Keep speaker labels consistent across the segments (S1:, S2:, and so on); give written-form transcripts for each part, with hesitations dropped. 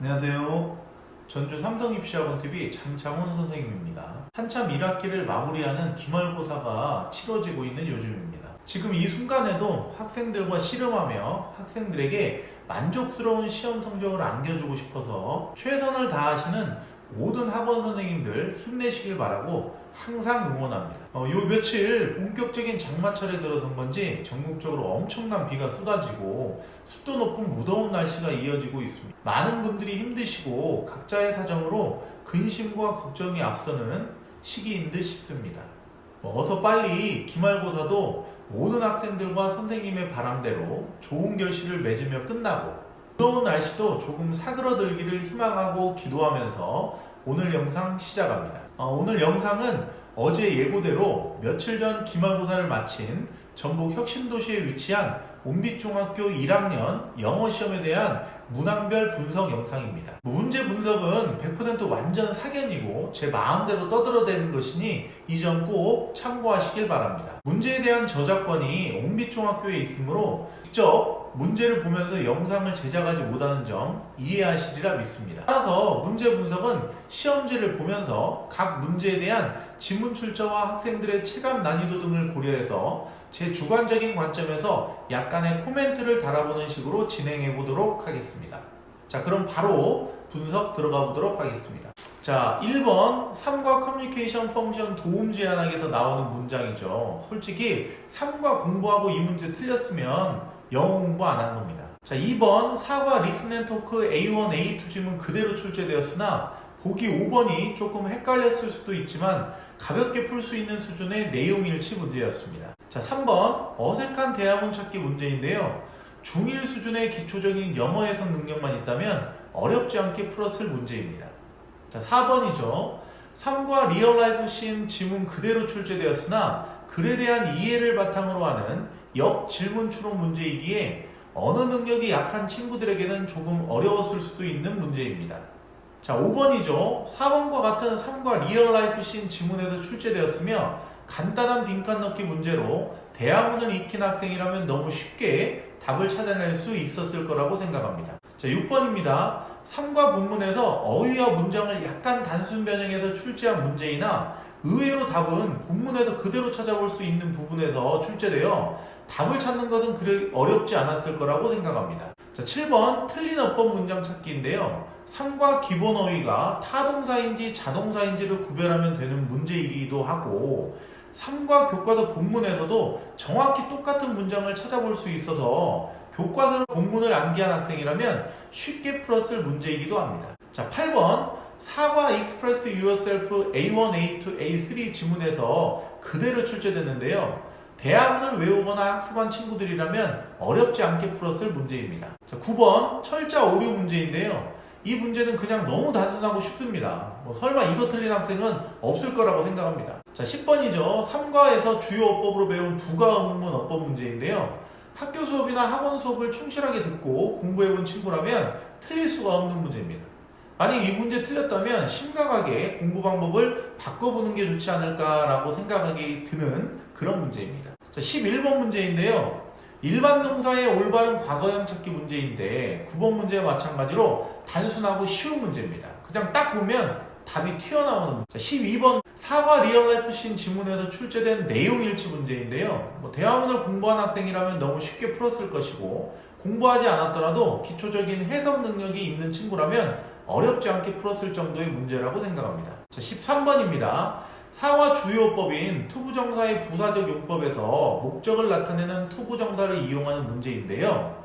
S1: 안녕하세요. 전주 삼성입시학원TV 장창훈 선생님입니다. 한참 1학기를 마무리하는 기말고사가 치러지고 있는 요즘입니다. 지금 이 순간에도 학생들과 씨름하며 학생들에게 만족스러운 시험 성적을 안겨주고 싶어서 최선을 다하시는 모든 학원 선생님들 힘내시길 바라고 항상 응원합니다. 요 며칠 본격적인 장마철에 들어선 건지 전국적으로 엄청난 비가 쏟아지고 습도 높은 무더운 날씨가 이어지고 있습니다. 많은 분들이 힘드시고 각자의 사정으로 근심과 걱정이 앞서는 시기인 듯 싶습니다. 어서 빨리 기말고사도 모든 학생들과 선생님의 바람대로 좋은 결실을 맺으며 끝나고 무더운 날씨도 조금 사그러들기를 희망하고 기도하면서 오늘 영상 시작합니다. 오늘 영상은 어제 예고대로 며칠 전 기말고사를 마친 전북 혁신도시에 위치한 온빛중학교 1학년 영어시험에 대한 문항별 분석 영상입니다. 문제 분석은 100% 완전 사견이고 제 마음대로 떠들어대는 것이니 이 점 꼭 참고하시길 바랍니다. 문제에 대한 저작권이 온빛중학교에 있으므로 직접 문제를 보면서 영상을 제작하지 못하는 점 이해하시리라 믿습니다. 따라서 문제 분석은 시험지를 보면서 각 문제에 대한 지문 출처와 학생들의 체감 난이도 등을 고려해서 제 주관적인 관점에서 약간의 코멘트를 달아보는 식으로 진행해 보도록 하겠습니다. 자, 그럼 바로 분석 들어가 보도록 하겠습니다. 자, 1번 3과 커뮤니케이션 펑션 도움 제한학에서 나오는 문장이죠. 솔직히 3과 공부하고 이 문제 틀렸으면 영어 공부 안 한 겁니다. 자, 2번 4과 리슨 앤 토크 A1, A2 지문 그대로 출제되었으나 보기 5번이 조금 헷갈렸을 수도 있지만 가볍게 풀 수 있는 수준의 내용일치 문제였습니다. 자, 3번 어색한 대화문 찾기 문제인데요. 중1 수준의 기초적인 영어 해석 능력만 있다면 어렵지 않게 풀었을 문제입니다. 자, 4번이죠. 3과 리얼라이프 씬 지문 그대로 출제되었으나 글에 대한 이해를 바탕으로 하는 역 질문 추론 문제이기에 언어 능력이 약한 친구들에게는 조금 어려웠을 수도 있는 문제입니다. 자, 5번이죠. 4번과 같은 3과 리얼라이프 씬 지문에서 출제되었으며 간단한 빈칸 넣기 문제로 대화문을 익힌 학생이라면 너무 쉽게 답을 찾아낼 수 있었을 거라고 생각합니다. 자, 6번입니다. 3과 본문에서 어휘와 문장을 약간 단순 변형해서 출제한 문제이나 의외로 답은 본문에서 그대로 찾아볼 수 있는 부분에서 출제되어 답을 찾는 것은 그리 어렵지 않았을 거라고 생각합니다. 자, 7번 틀린 어법 문장 찾기인데요. 3과 기본 어휘가 타동사인지 자동사인지를 구별하면 되는 문제이기도 하고 3과 교과서 본문에서도 정확히 똑같은 문장을 찾아볼 수 있어서 교과서로 본문을 암기한 학생이라면 쉽게 풀었을 문제이기도 합니다. 자, 8번 4과 Express Yourself A1, A2, A3 지문에서 그대로 출제됐는데요. 대화문을 외우거나 학습한 친구들이라면 어렵지 않게 풀었을 문제입니다. 자, 9번 철자 오류 문제인데요. 이 문제는 그냥 너무 단순하고 쉽습니다. 설마 이거 틀린 학생은 없을 거라고 생각합니다. 자, 10번이죠. 3과에서 주요 어법으로 배운 부가의문문 어법 문제인데요. 학교 수업이나 학원 수업을 충실하게 듣고 공부해본 친구라면 틀릴 수가 없는 문제입니다. 만약 이 문제 틀렸다면 심각하게 공부 방법을 바꿔보는 게 좋지 않을까라고 생각하기 드는 그런 문제입니다. 자, 11번 문제인데요. 일반 동사의 올바른 과거형 찾기 문제인데 9번 문제와 마찬가지로 단순하고 쉬운 문제입니다. 그냥 딱 보면 답이 튀어나오는 문제. 자, 12번 4과 리얼라이프 씬 지문에서 출제된 내용일치 문제인데요. 대화문을 공부한 학생이라면 너무 쉽게 풀었을 것이고 공부하지 않았더라도 기초적인 해석 능력이 있는 친구라면 어렵지 않게 풀었을 정도의 문제라고 생각합니다. 자, 13번입니다. 4와 주요법인 투부정사의 부사적 용법에서 목적을 나타내는 투부정사를 이용하는 문제인데요.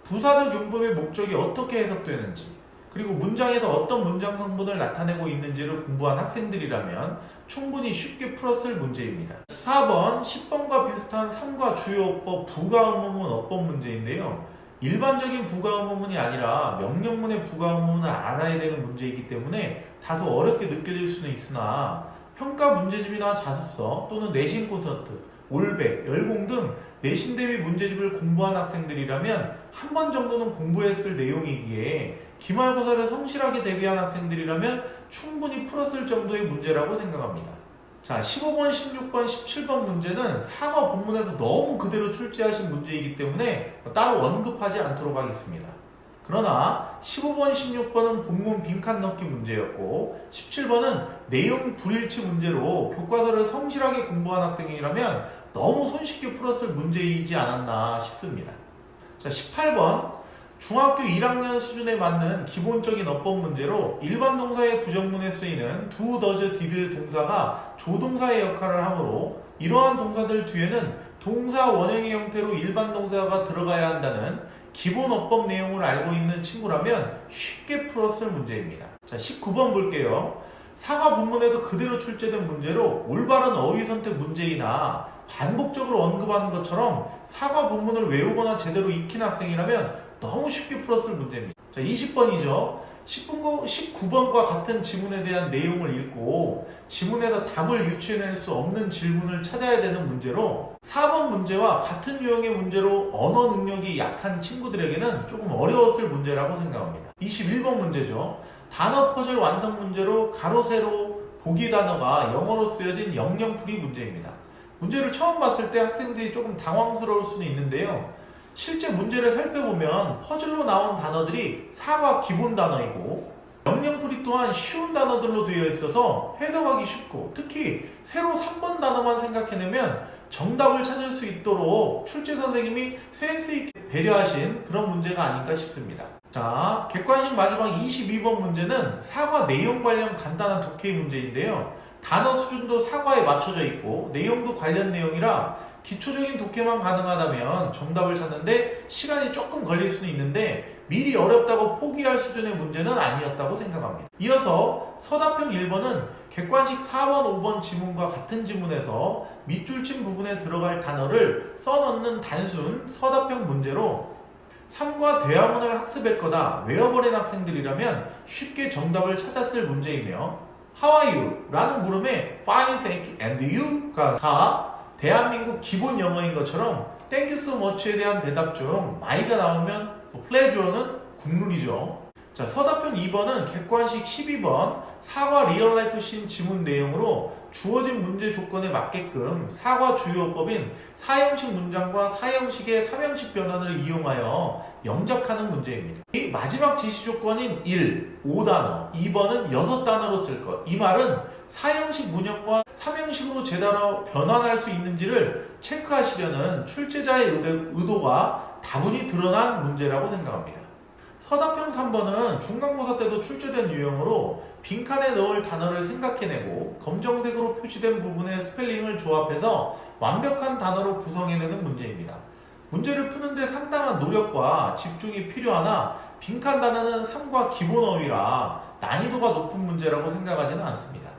S1: 부사적 용법의 목적이 어떻게 해석되는지 그리고 문장에서 어떤 문장 성분을 나타내고 있는지를 공부한 학생들이라면 충분히 쉽게 풀었을 문제입니다. 4번 10번과 비슷한 3과 주요어법 부가의문문 어법 문제인데요. 일반적인 부가의문문이 아니라 명령문의 부가의문문을 알아야 되는 문제이기 때문에 다소 어렵게 느껴질 수는 있으나 평가 문제집이나 자습서 또는 내신 콘서트, 올백, 열공 등 내신 대비 문제집을 공부한 학생들이라면 한 번 정도는 공부했을 내용이기에 기말고사를 성실하게 대비한 학생들이라면 충분히 풀었을 정도의 문제라고 생각합니다. 자, 15번, 16번, 17번 문제는 4과 본문에서 너무 그대로 출제하신 문제이기 때문에 따로 언급하지 않도록 하겠습니다. 그러나 15번, 16번은 본문 빈칸 넣기 문제였고 17번은 내용 불일치 문제로 교과서를 성실하게 공부한 학생이라면 너무 손쉽게 풀었을 문제이지 않았나 싶습니다. 자, 18번 중학교 1학년 수준에 맞는 기본적인 어법 문제로 일반 동사의 부정문에 쓰이는 do, does, did 동사가 조동사의 역할을 하므로 이러한 동사들 뒤에는 동사 원형의 형태로 일반 동사가 들어가야 한다는 기본 어법 내용을 알고 있는 친구라면 쉽게 풀었을 문제입니다. 자, 19번 볼게요. 사과 본문에서 그대로 출제된 문제로 올바른 어휘 선택 문제이나 반복적으로 언급하는 것처럼 사과 본문을 외우거나 제대로 익힌 학생이라면 너무 쉽게 풀었을 문제입니다. 자, 20번이죠. 19번과 같은 지문에 대한 내용을 읽고 지문에서 답을 유추해낼 수 없는 질문을 찾아야 되는 문제로 4번 문제와 같은 유형의 문제로 언어 능력이 약한 친구들에게는 조금 어려웠을 문제라고 생각합니다. 21번 문제죠. 단어 퍼즐 완성 문제로 가로 세로 보기 단어가 영어로 쓰여진 영영풀이 문제입니다. 문제를 처음 봤을 때 학생들이 조금 당황스러울 수는 있는데요. 실제 문제를 살펴보면 퍼즐로 나온 단어들이 사과 기본 단어이고 영영풀이 또한 쉬운 단어들로 되어 있어서 해석하기 쉽고 특히 새로 3번 단어만 생각해내면 정답을 찾을 수 있도록 출제 선생님이 센스 있게 배려하신 그런 문제가 아닐까 싶습니다. 자, 객관식 마지막 22번 문제는 사과 내용 관련 간단한 독해 문제인데요. 단어 수준도 사과에 맞춰져 있고 내용도 관련 내용이라 기초적인 독해만 가능하다면 정답을 찾는데 시간이 조금 걸릴 수는 있는데 미리 어렵다고 포기할 수준의 문제는 아니었다고 생각합니다. 이어서 서답형 1번은 객관식 4번, 5번 지문과 같은 지문에서 밑줄 친 부분에 들어갈 단어를 써넣는 단순 서답형 문제로 3과 대화문을 학습했거나 외워버린 학생들이라면 쉽게 정답을 찾았을 문제이며 How are you? 라는 물음에 Fine, thank you, and you가 대한민국 기본 영어인 것처럼 Thank you so much에 대한 대답 중 my가 나오면 pleasure는 국룰이죠. 자, 서답형 2번은 객관식 12번 사과 리얼라이프 씬 지문 내용으로 주어진 문제 조건에 맞게끔 사과 주요어법인 사형식 문장과 사형식의 삼형식 변환을 이용하여 영작하는 문제입니다. 이 마지막 제시 조건인 1, 5단어, 2번은 6단어로 쓸 것. 이 말은 사형식 문형과 삼형식으로 제대로 변환할 수 있는지를 체크하시려는 출제자의 의도가 다분히 드러난 문제라고 생각합니다. 서답형 3번은 중간고사 때도 출제된 유형으로 빈칸에 넣을 단어를 생각해내고 검정색으로 표시된 부분의 스펠링을 조합해서 완벽한 단어로 구성해내는 문제입니다. 문제를 푸는데 상당한 노력과 집중이 필요하나 빈칸 단어는 3과 기본 어휘라 난이도가 높은 문제라고 생각하지는 않습니다.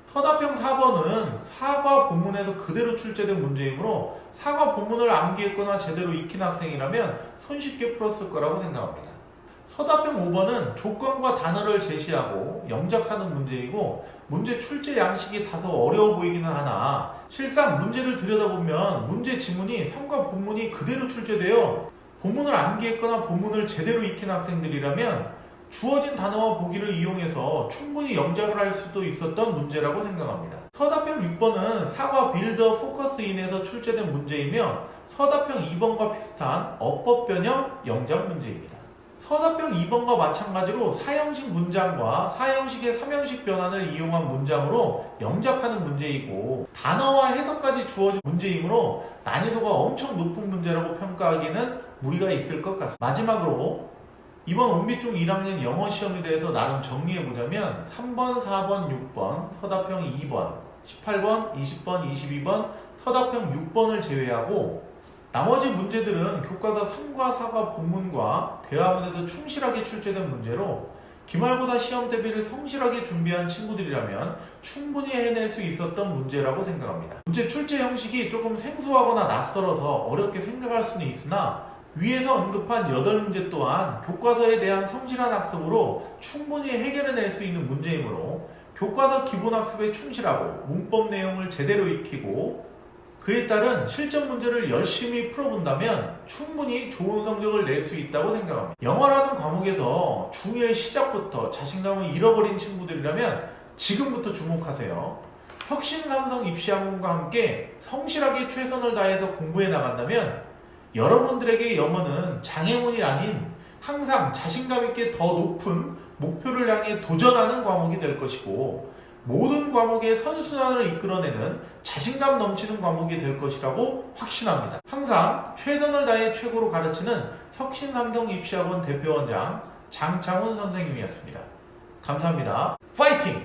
S1: 서답형 4번은 사과 본문에서 그대로 출제된 문제이므로 사과 본문을 암기했거나 제대로 익힌 학생이라면 손쉽게 풀었을 거라고 생각합니다. 서답형 5번은 조건과 단어를 제시하고 영작하는 문제이고 문제 출제 양식이 다소 어려워 보이기는 하나 실상 문제를 들여다보면 문제 지문이 3과 본문이 그대로 출제되어 본문을 암기했거나 본문을 제대로 익힌 학생들이라면 주어진 단어와 보기를 이용해서 충분히 영작을 할 수도 있었던 문제라고 생각합니다. 서답형 6번은 사과 빌더 포커스인에서 출제된 문제이며 서답형 2번과 비슷한 어법 변형 영작 문제입니다. 서답형 2번과 마찬가지로 사형식 문장과 사형식의 삼형식 변환을 이용한 문장으로 영작하는 문제이고 단어와 해석까지 주어진 문제이므로 난이도가 엄청 높은 문제라고 평가하기는 무리가 있을 것 같습니다. 마지막으로 이번 온비중 1학년 영어 시험에 대해서 나름 정리해보자면 3번, 4번, 6번, 서답형 2번, 18번, 20번, 22번, 서답형 6번을 제외하고 나머지 문제들은 교과서 3과 4과 본문과 대화문에서 충실하게 출제된 문제로 기말고사 시험 대비를 성실하게 준비한 친구들이라면 충분히 해낼 수 있었던 문제라고 생각합니다. 문제 출제 형식이 조금 생소하거나 낯설어서 어렵게 생각할 수는 있으나 위에서 언급한 8문제 또한 교과서에 대한 성실한 학습으로 충분히 해결해낼 수 있는 문제이므로 교과서 기본 학습에 충실하고 문법 내용을 제대로 익히고 그에 따른 실전 문제를 열심히 풀어본다면 충분히 좋은 성적을 낼 수 있다고 생각합니다. 영어라는 과목에서 중1 시작부터 자신감을 잃어버린 친구들이라면 지금부터 주목하세요. 혁신삼성 입시학원과 함께 성실하게 최선을 다해서 공부해 나간다면 여러분들에게 영어는 장애물이 아닌 항상 자신감 있게 더 높은 목표를 향해 도전하는 과목이 될 것이고 모든 과목의 선순환을 이끌어내는 자신감 넘치는 과목이 될 것이라고 확신합니다. 항상 최선을 다해 최고로 가르치는 혁신삼성입시학원 대표원장 장창훈 선생님이었습니다. 감사합니다. 파이팅!